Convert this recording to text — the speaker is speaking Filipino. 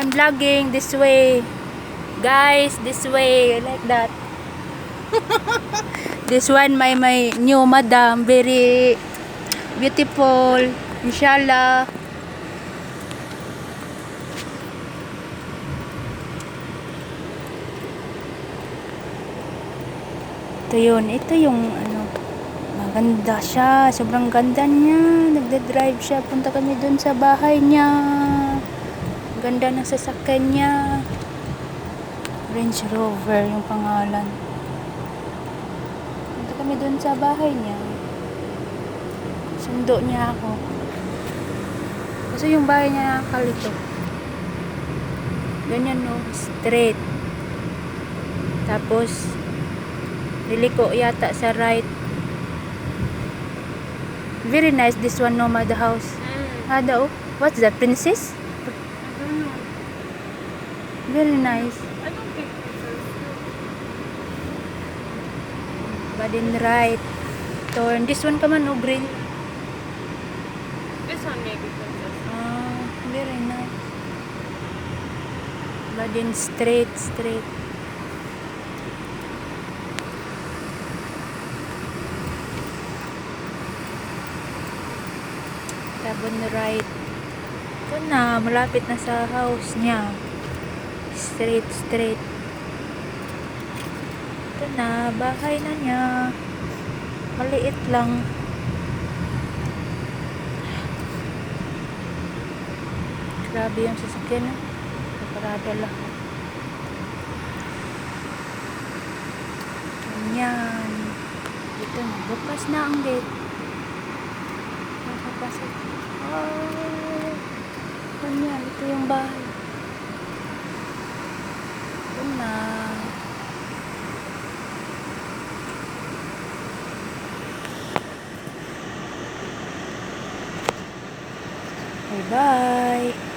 I'm vlogging this way. Guys, this way. Like that. This one, my new madam. Very beautiful. Inshallah. Ito yun. Ito yung ano. Maganda siya. Sobrang ganda niya. Nagda-drive siya. Punta kami dun sa bahay niya. Ganda ng sasakyan niya. Range Rover yung pangalan. Punta kami dun sa bahay niya. Sundo niya ako. Kasi yung bahay niya nakalito. Ganyan no. Straight. Tapos liliko yata sa right. Very nice this one, nomad house. Hada oh. What's that, princess? I don't know. Very nice. I don't think princess. But in right turn. This one kaman oh, green. This one maybe princess. Very nice. But in straight. Tabon right. Ito na, malapit na sa house niya. Straight. Ito na, bahay na niya. Maliit lang. Grabe yung sasakyan. Parada lang. Ganyan. Dito, bukas na ang gate. Nakapasok. Ganyan, ito yung bahay. Ito na. Bye-bye.